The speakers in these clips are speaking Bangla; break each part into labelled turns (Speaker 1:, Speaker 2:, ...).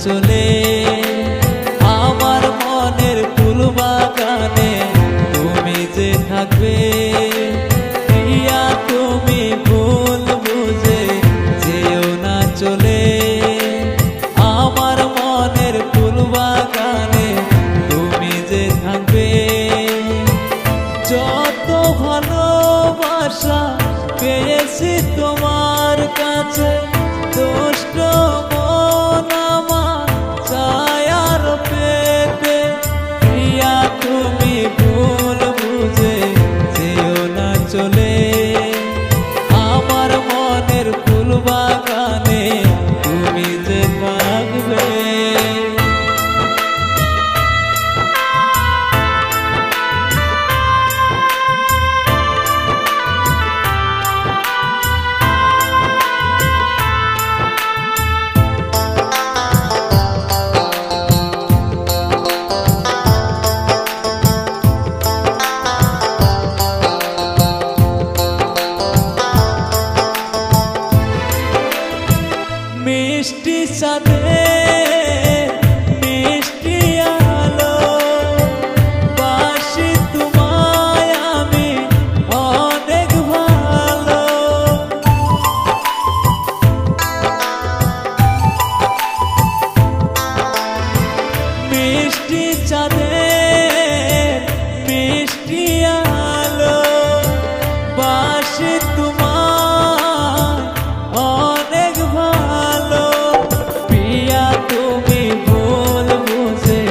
Speaker 1: চলে আমার মনের ফুল বাগানে তুমি যে থাকবে প্রিয়া তুমি ভুল বুঝে যেও না চলে আমার মনের ফুল বাগানে তুমি যে থাকবে যত ভালোবাসা পেয়েছি তোমার কাছে দুষ্ট মন আমার চায় আর পেতে প্রিয়া তুমি ভুল বুঝে যেও না চলে আমার মনের ফুল বাগানে তুমি যে থাকবে মিষ্টি চাঁদে মিষ্টি আলো বাসি তোমায় আমি অনেক ভালো মিষ্টি চাঁদে মিষ্টি আলো বাসি তোমায় অনেক ভালো প্রিয়া তুমি ভুল বুঝে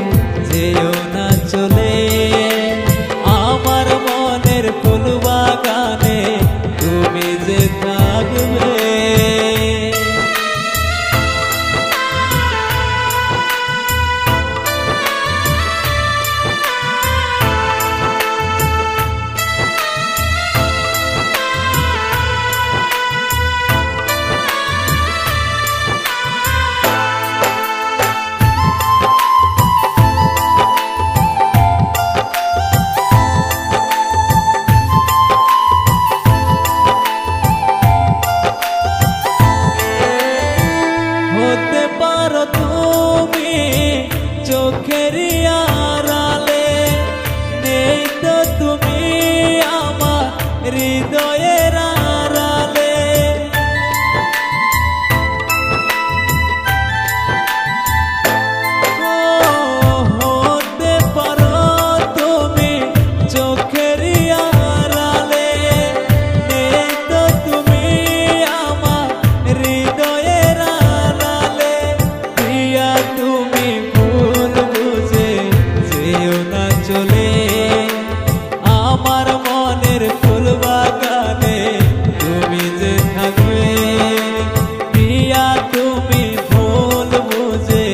Speaker 1: যেও না চলে আমার মনের ফুল বাগানে তুমি যে থাকবে হতে পারো তুমি চোখের আড়ালে নেই তো তুমি আমার হৃদয়ের আড়ালে হতে পারো তুমি চোখের আড়ালে নেই তো তুমি আমার হৃদয়ের আড়ালে প্রিয়া তুমি ভুল বুঝে যেও না চলে আমার মনের ফুল বাগানে তুমি যে থাকবে প্রিয়া তুমি ভুল বুঝে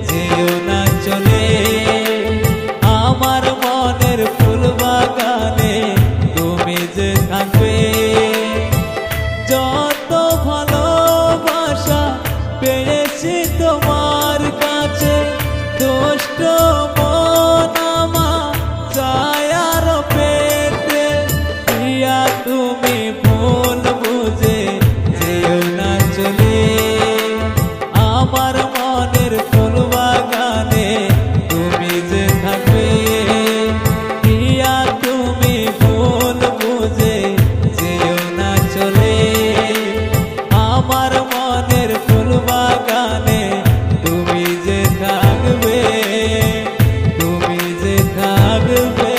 Speaker 1: যেও না চলে আমার মনের ফুল বাগানে তুমি যে থাকবে যত ভালোবাসা পেয়েছি তোমার কাছে দুষ্ট মন আমার চায় আর পেতে প্রিয়া তুমি ভুল বুঝে যেও না চলে আমার মনের ফুল বাগানে তুমি যে থাকবে প্রিয়া তুমি ভুল বুঝে যেও না চলে আমার মনের ফুল বাগানে তুমি যে থাকবে তুমি যে থাকবে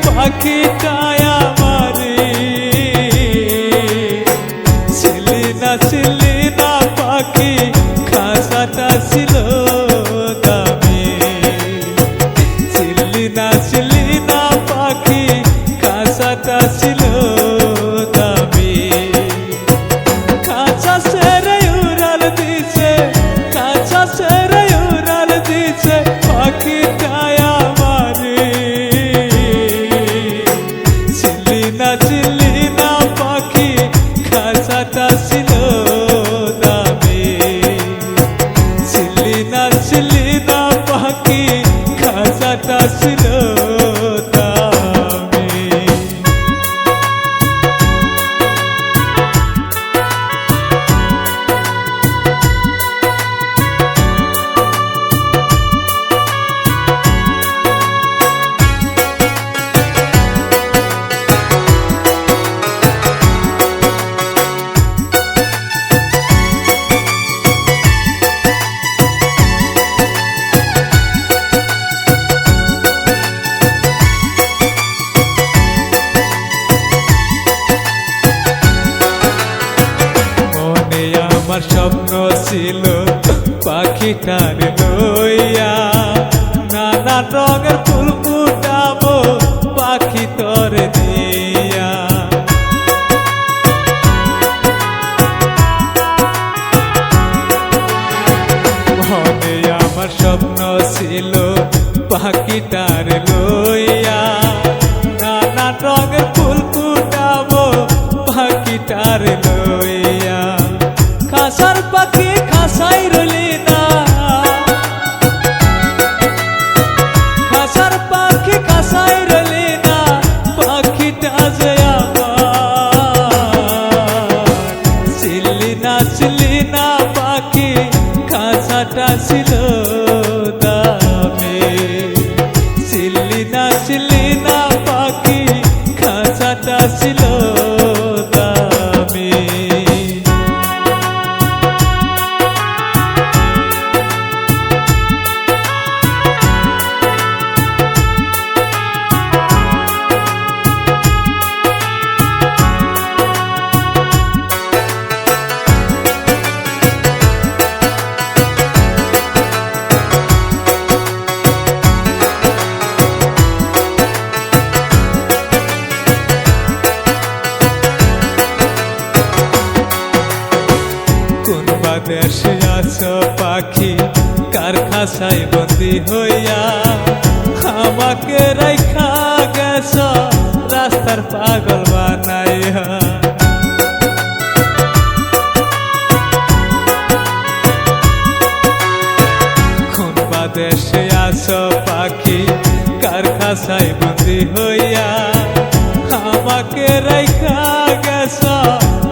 Speaker 1: পাখিটায় আমারে ছিলি না আমার স্বপ্ন ছিল পাখিটার লইয়া নানা রঙের ফুল ফুটাবো পাখি তোর দিয়া। মনে আমার স্বপ্ন ছিল পাখিটার লইয়া নানা রঙের ফুল ফুটাবো পাখিটার লইয়া। খাসার পাখি খাসাই রইলি না, খাসার পাখি খাসাই রইলি না, পাখিটা যে আমার ছিলি না পাখি খাসাটা ছিল দামি। ছিলি না পাখি খাসাটা ছিল দামি। দেশে আছো পাখি কার খাসায় বন্দি হইয়া, আমাকে রাইখা গেছ রাস্তার পাগল বানাইয়া। কোনবা দেশে আছো পাখি কার খাসায় বন্দি হইয়া, আমাকে রাইখা গেছ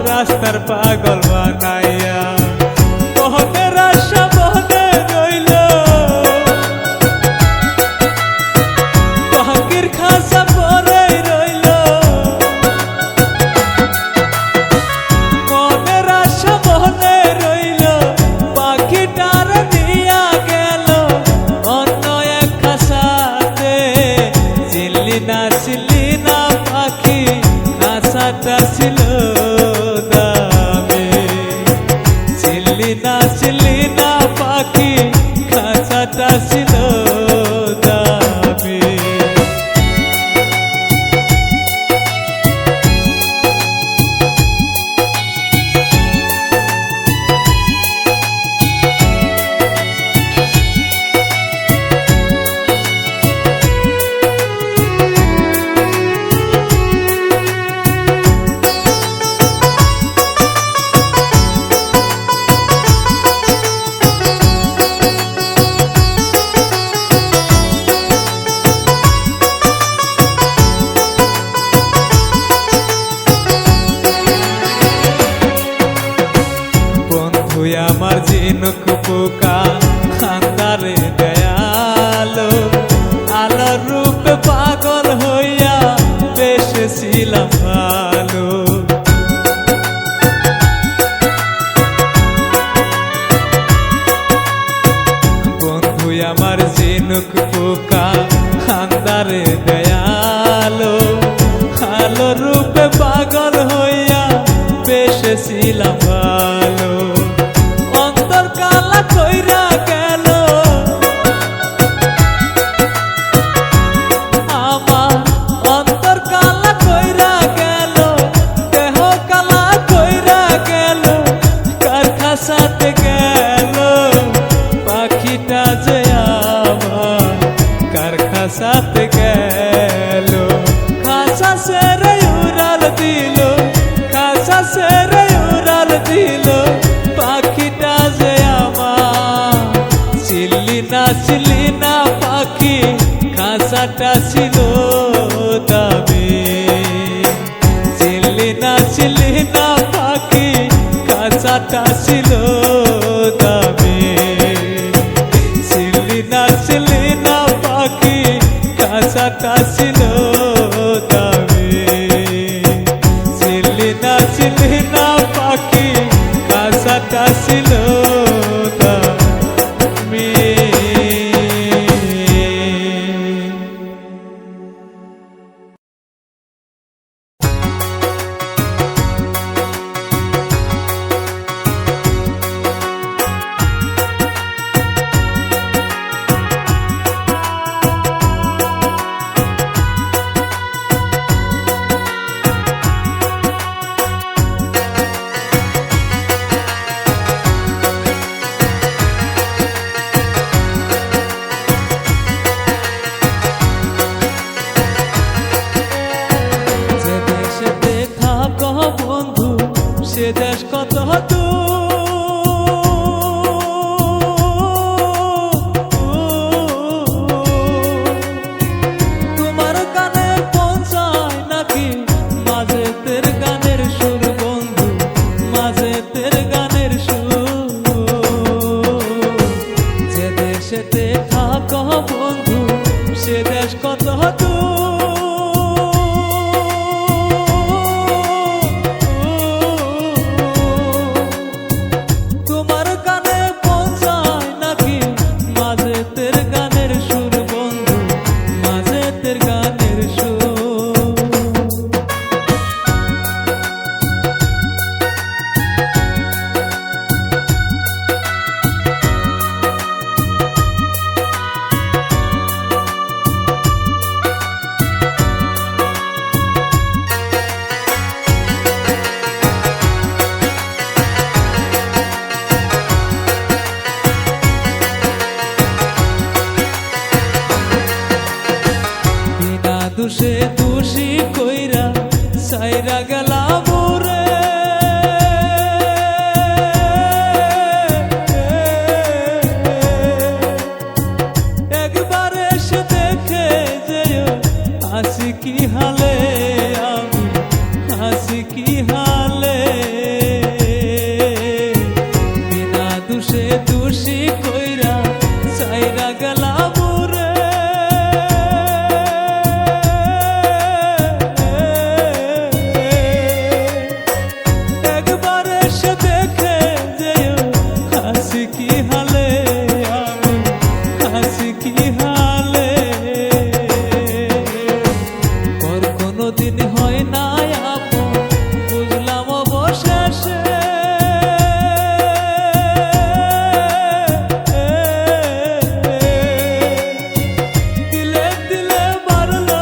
Speaker 1: রাস্তার পাগল বানাইয়া। মোহনের আশা মনে রইল, পাখির খাসা পরে রইল। মনের আশা মনে রইল, পাখিটার নিয়া গেল অন্য এক খাসাতে। চিনলি না পাখি খাসাটা ছিল দামি। চিনলি না পাখি খাসাটা ছিল দামি। আমার ঝিনুক পোকা খান্দারে দয়ালো, আলোর রূপে পাগল হইয়া বেশেছিলাম ভালো। বন্ধু আমার ঝিনুক পোকা খান্দারে দয়ালো, আলোর রূপে পাগল হইয়া বেশেছিলাম ভালো। অন্তর কালা কইরা গেল আমার, অন্তর কালা কইরা গেল, দেহ কালা কইরা গেল, কার খাসাতে গেল পাখিটা যে আমার, কার খাসাতে গেল। খাসা সেরে উড়াল দিল, খাসা সেরে উড়াল দিল, পাখিটা যে আমার। চিনলি না পাখি খাসাটা ছিল দামি। চিনলি না পাখি খাসাটা ছিল দামি। চিনলি না পাখি খাসাটা ছিল দামি। চিনলি না পাখি খাসাটা ছিল দামি। তোমার কানে পৌঁছায় নাকি মাজেতের গানের সুর বন্ধু, মাজেতের গানের সুর? যে দেশেতে থাকো বন্ধু সে দেশ কত তোমার কানে পৌঁছায় নাকি মাজেতের গানের সুর বন্ধু, মাজেতের গানের সুর? দুষে দোষী কইরা সাইরা গেলাম রে, একবার এসে দেখে যেও হাসি কি হালে, আমি হাসি কি হালে। বিনা দুষে দোষী কইরা সাইরা গেলাম রে, কি হালে আমি হাসি কি হালে। পর কোনদিন হয় না আপন বুঝলাম অবশেষে, দিলে দিলে বাড়লো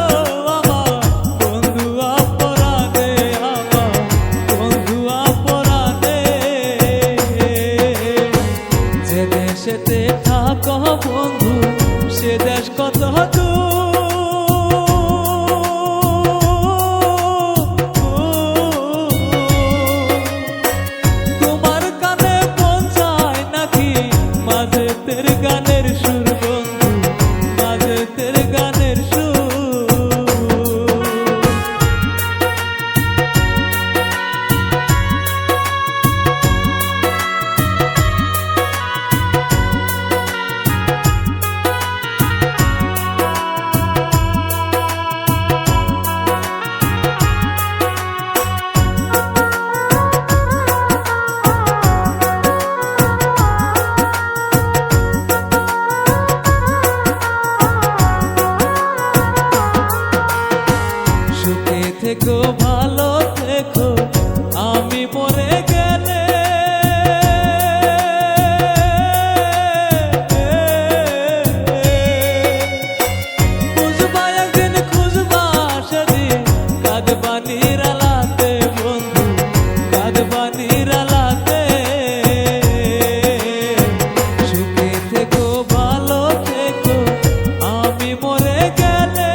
Speaker 1: আমার বন্ধু অপরাধে, আমার বন্ধু অপরাধে। যে দেশেতে থাকো বন্ধু সে দেশ কত তোমার কানে পৌঁছায় নাকি মাজেতের গানের সুর বন্ধু, মাজেতের গানের সুর? সুখে থেকো ভালো থেকো আমি মরে গেলে, খুঁজবা একদিন খুঁজবা সেদিন কাঁদবা নিরালাতে বন্ধু, কাঁদবা নিরালাতে। সুখে থেকো ভালো থেকো আমি মরে গেলে,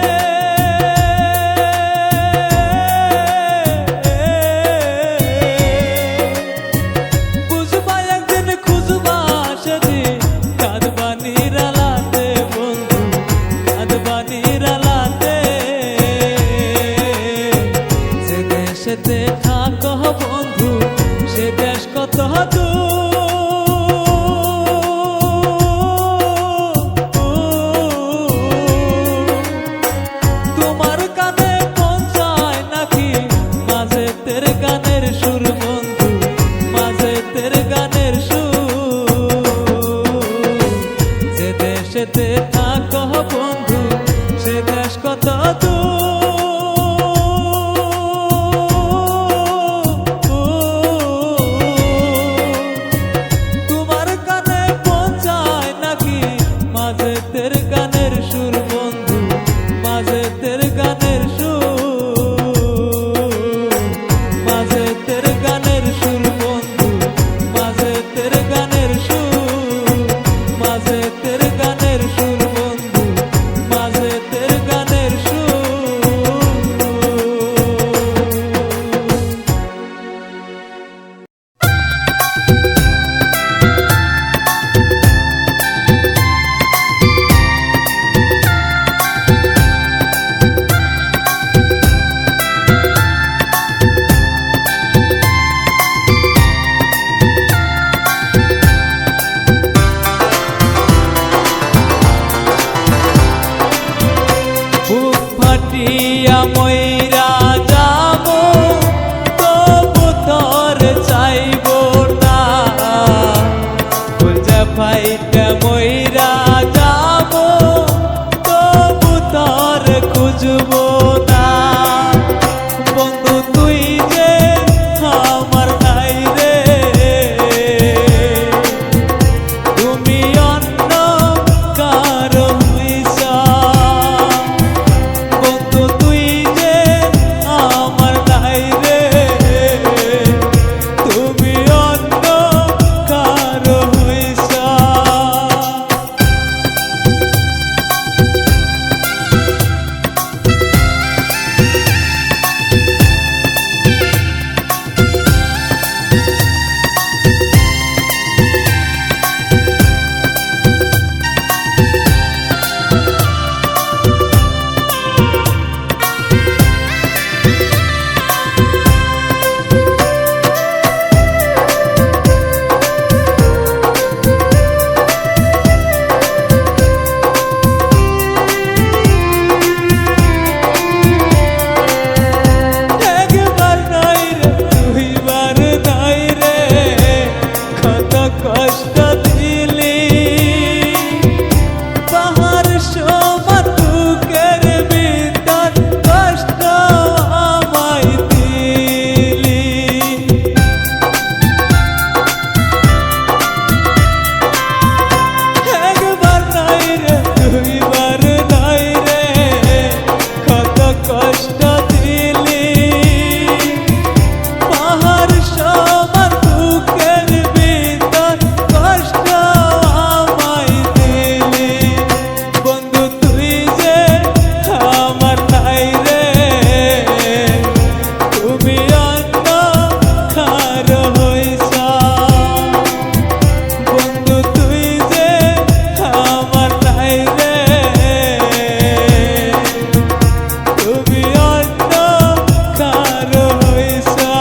Speaker 1: দেশেতে থাকো বন্ধু সে দেশ কত তোমার কানে পৌঁছায় নাকি মাজেতের গানের সুর বন্ধু, মাজেতের গানের সুর? যে দেশেতে থাকো বন্ধু সে দেশ কত মাজেতের গানের সুর বন্ধু, মাজেতের গানের সুর, মাজেতের গানের সুর বন্ধু, মাজেতের গানের সুর, মাজেতের গানের সুর বন্ধু, কষ্ট দিলি পাহাড় সমান বুকের ভিতর কষ্ট আমায় দিলি একবার নাই রে দুইবার নাই রে কত কষ্ট দিলি পাহাড় সমান বুকের ভিতর কষ্ট আমায় দিলি বন্ধু তুই যে আমার নাই রে তুমি অন্য কারো হইছা বন্ধু তুই যে আমার নাই রে তুমি অন্য কারো হইছা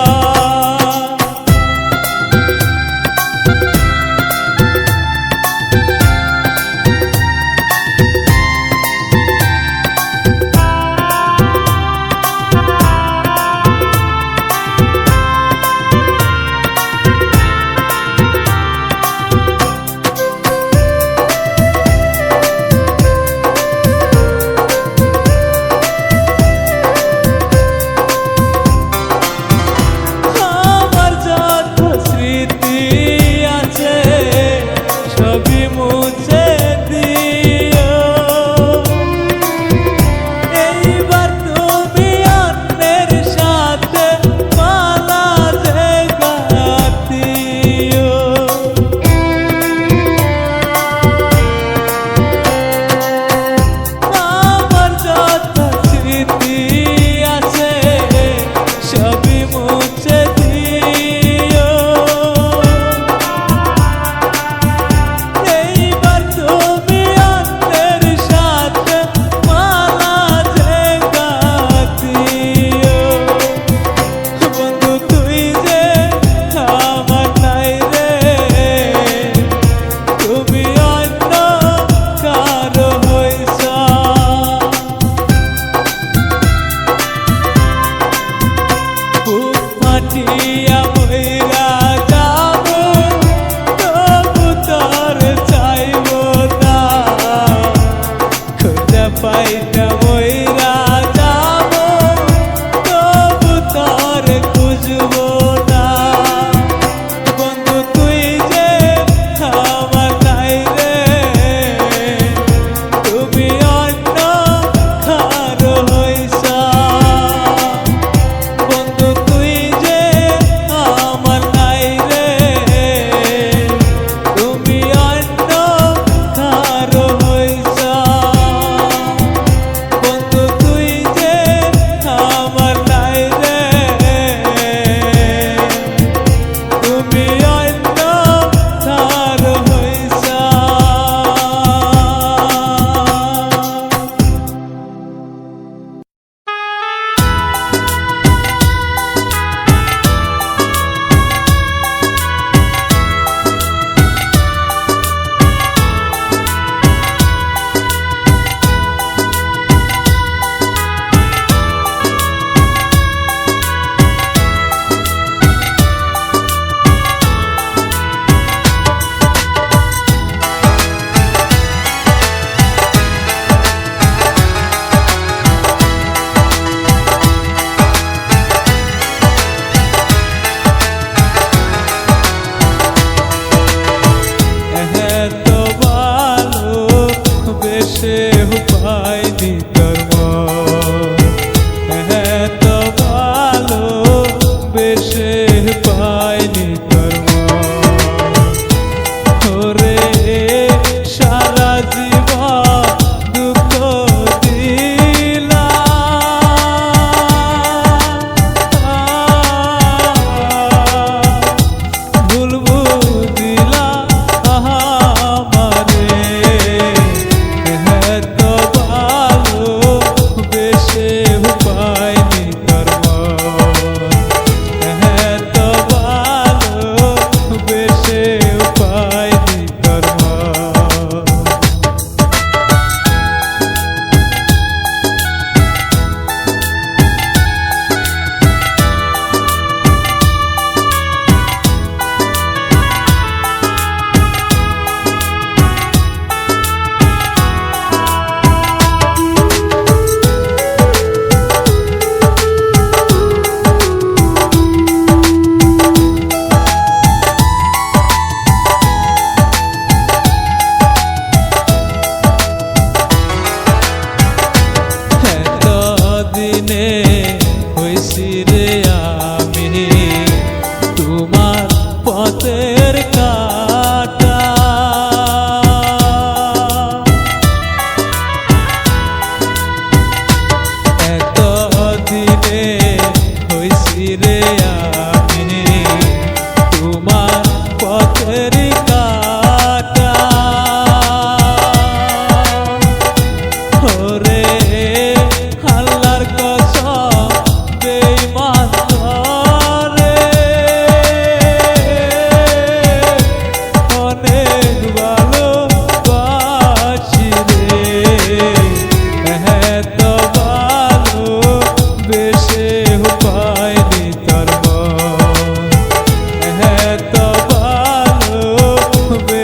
Speaker 1: আমার যত স্মৃতি আছে সবই মুছে দিও এইবার তুমি অন্যের সাথে মালা যে গাঁথিও আমার যত স্মৃতি আছে সবই মুছে দিও এইবার তুমি অন্যের সাথে মালা যে গাঁথিও বন্ধু তুই যে আমার নাই রে তুমি অন্য কারো হইছা বুক ফাটিয়া মইরা যাব তবু তোর চাইব না খুঁজে পাইতে মইরা যাব তবু তোর খুঁজব না বন্ধু তুই যে আমার নাই রে তুমি অন্য কারো হইছা বন্ধু তুই যে আমার নাই রে তুমি অন্য কারো হইছা বন্ধু তুই যে আমার নাই রে তুমি অন্য কারো হইছা এত ভালো বেশে পাইনি তোর মন এত ভালো বেশে পাইনি তোর মন ওরে সারা জীবন দুঃখ দিলা ভুল বুঝিলা আমারে এত ভালো বেশে পাইনি তোর মন এত ভালো বেশে পাইনি তোর মন কাটা ওরে আল্লাহর কসম বেঈমান করে অনেক ভালোবাসি রে এত ভালোবেসে পাইনি তোর মন এত ভালোবেসে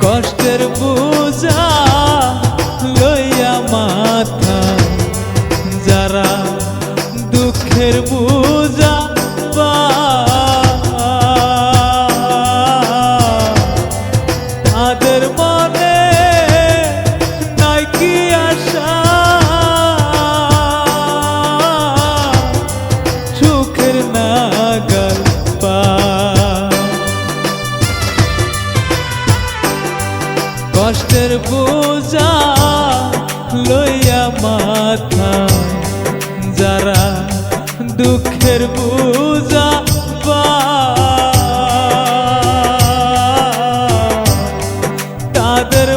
Speaker 1: কষ্টের বোঝা লইয়া মাথা যারা দুঃখের বোঝা তাদের মনে নাই কি আশা সুখের নাগাল পা কষ্টের বোঝা লইয়া মাথা যারা দুঃখের বোঝা তাদের